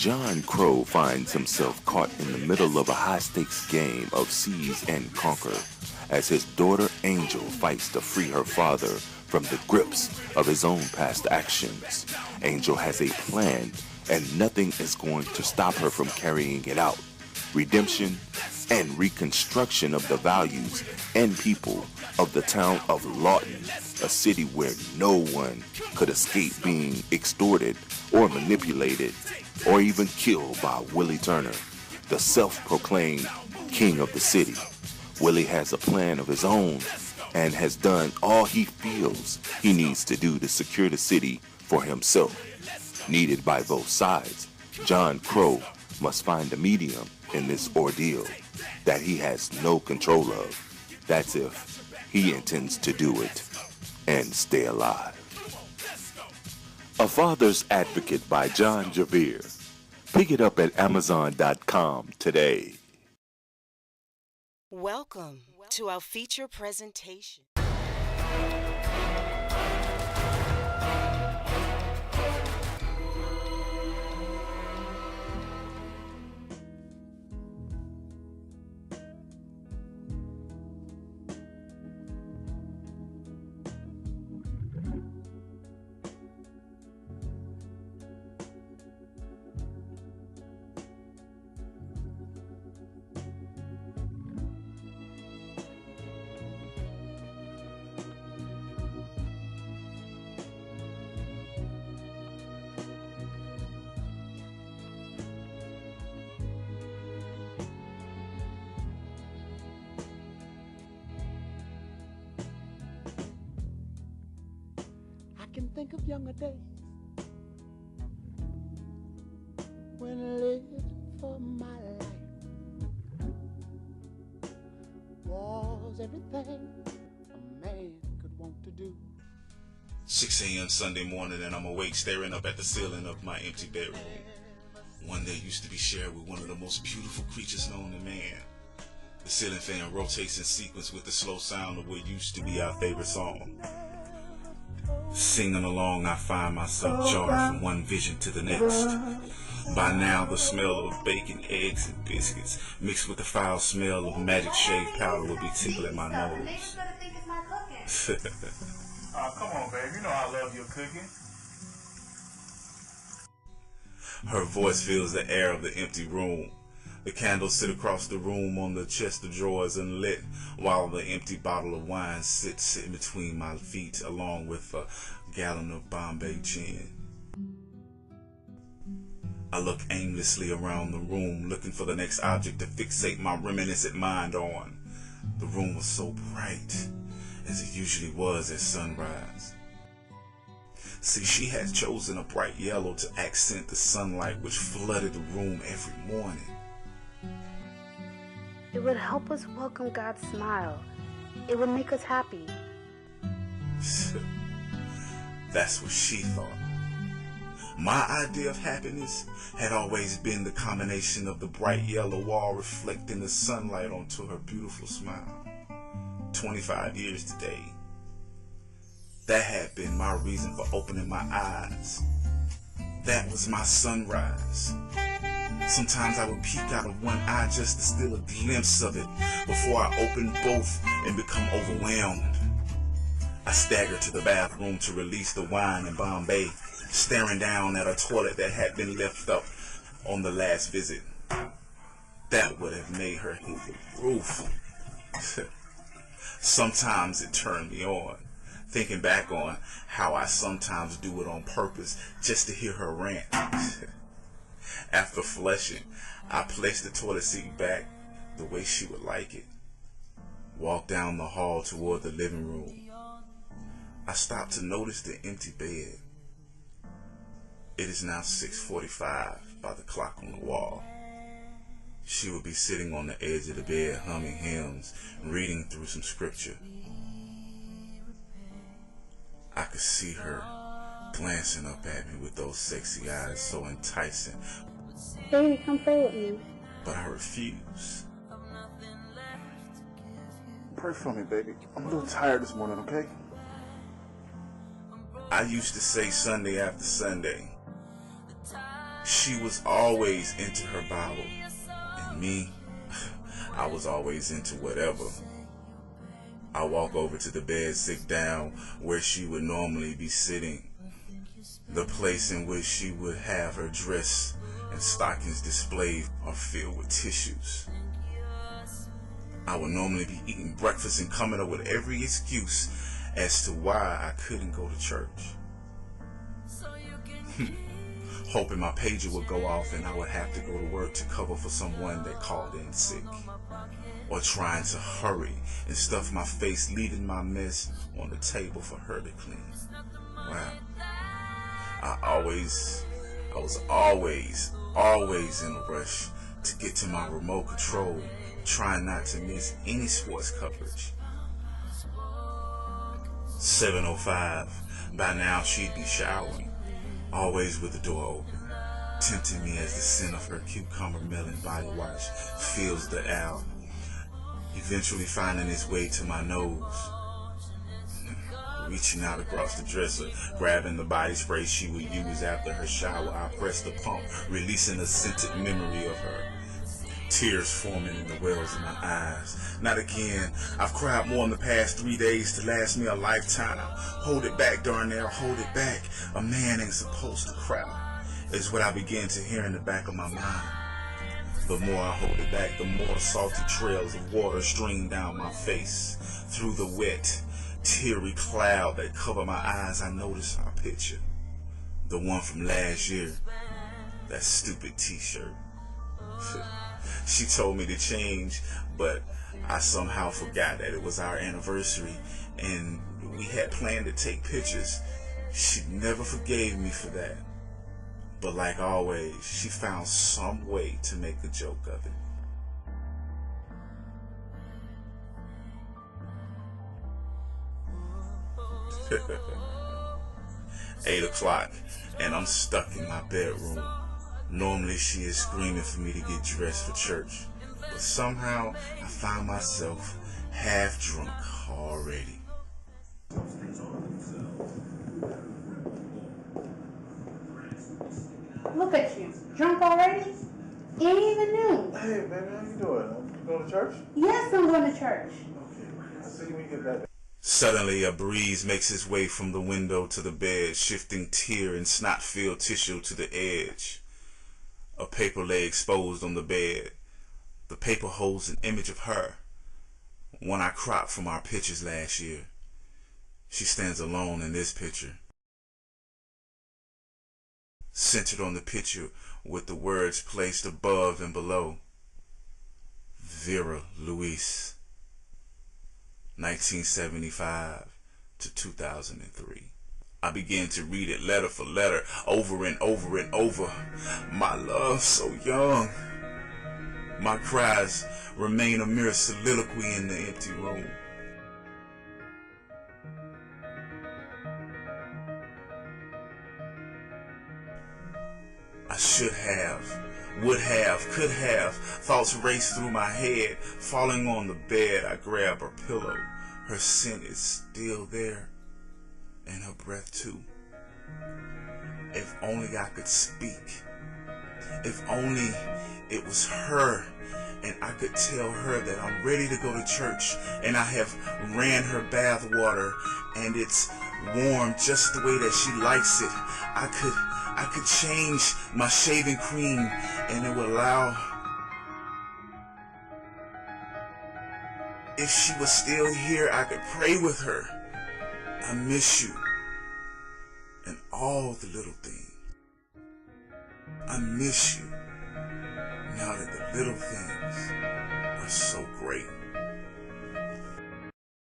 John Crow finds himself caught in the middle of a high-stakes game of seize and conquer as his daughter Angel fights to free her father from the grips of his own past actions. Angel has a plan, and nothing is going to stop her from carrying it out. Redemption and reconstruction of the values and people of the town of Lawton, a city where no one could escape being extorted or manipulated or even killed by Willie Turner, the self-proclaimed king of the city. Willie has a plan of his own and has done all he feels he needs to do to secure the city for himself. Needed by both sides, John Crow must find a medium in this ordeal that he has no control of. That's if he intends to do it and stay alive. A Father's Advocate by John Javere. Pick it up at Amazon.com today. Welcome to our feature presentation. I can think of younger days when I lived for my life was everything a man could want to do. 6 a.m. Sunday morning and I'm awake staring up at the ceiling of my empty bedroom. One that used to be shared with one of the most beautiful creatures known to man. The ceiling fan rotates in sequence with the slow sound of what used to be our favorite song. Singing along, I find myself jarred from one vision to the next. By now, the smell of bacon, eggs, and biscuits mixed with the foul smell of magic shave powder will be tickling my nose. Oh, come on, babe. You know I love your cooking. Her voice fills the air of the empty room. The candles sit across the room on the chest of drawers unlit, while the empty bottle of wine sits in between my feet, along with a gallon of Bombay gin. I look aimlessly around the room, looking for the next object to fixate my reminiscent mind on. The room was so bright, as it usually was at sunrise. See, she had chosen a bright yellow to accent the sunlight which flooded the room every morning. It would help us welcome God's smile. It would make us happy. That's what she thought. My idea of happiness had always been the combination of the bright yellow wall reflecting the sunlight onto her beautiful smile. 25 years today. That had been my reason for opening my eyes. That was my sunrise. Sometimes I would peek out of one eye just to steal a glimpse of it before I opened both and become overwhelmed. I staggered to the bathroom to release the wine and Bombay, staring down at a toilet that had been left up on the last visit. That would have made her hit the roof. Sometimes it turned me on, thinking back on how I sometimes do it on purpose just to hear her rant. After flushing, I placed the toilet seat back the way she would like it. Walked down the hall toward the living room. I stopped to notice the empty bed. It is now 6:45 by the clock on the wall. She would be sitting on the edge of the bed humming hymns, reading through some scripture. I could see her glancing up at me with those sexy eyes so enticing. Baby, come play with me. But I refused. Pray for me, baby. I'm a little tired this morning, okay? I used to say Sunday after Sunday, She was always into her Bible, and me, I was always into whatever. I walk over to the bed, sit down where she would normally be sitting, the place in which she would have her dress and stockings displayed are filled with tissues. I would normally be eating breakfast and coming up with every excuse as to why I couldn't go to church. Hoping my pager would go off and I would have to go to work to cover for someone that called in sick. Or trying to hurry and stuff my face, leaving my mess on the table for her to clean. Wow. I was always in a rush to get to my remote control, trying not to miss any sports coverage. 7:05, by now she'd be showering, always with the door open, tempting me as the scent of her cucumber melon body wash fills the air, eventually finding its way to my nose. Reaching out across the dresser, grabbing the body spray she would use after her shower, I pressed the pump, releasing a scented memory of her. Tears forming in the wells of my eyes. Not again. I've cried more in the past 3 days to last me a lifetime. Hold it back, Darnell, hold it back. A man ain't supposed to cry, is what I began to hear in the back of my mind. The more I hold it back, the more salty trails of water stream down my face. Through the wet, teary cloud that covered my eyes, I noticed our picture. The one from last year. That stupid t-shirt. She told me to change, but I somehow forgot that it was our anniversary and we had planned to take pictures. She never forgave me for that. But like always, she found some way to make a joke of it. 8 o'clock, and I'm stuck in my bedroom. Normally she is screaming for me to get dressed for church, but somehow I found myself half drunk already. Look at you, drunk already? It ain't even noon. Hey, baby, how you doing? You going to church? Yes, I'm going to church. Okay, I'll see you when you get back. Suddenly, a breeze makes its way from the window to the bed, shifting tear and snot-filled tissue to the edge. A paper lay exposed on the bed. The paper holds an image of her, one I cropped from our pictures last year. She stands alone in this picture. Centered on the picture with the words placed above and below. Vera Luis, 1975 to 2003. I began to read it letter for letter, over and over and over. My love, so young. My cries remain a mere soliloquy in the empty room. I should have, would have, could have. Thoughts raced through my head. Falling on the bed, I grab her pillow. Her scent is still there. And her breath too. If only I could speak. If only it was her and I could tell her that I'm ready to go to church and I have ran her bath water and it's warm just the way that she likes it. I could change my shaving cream and it would allow. If she was still here, I could pray with her. I miss you and all the little things. I miss you now that the little things are so great.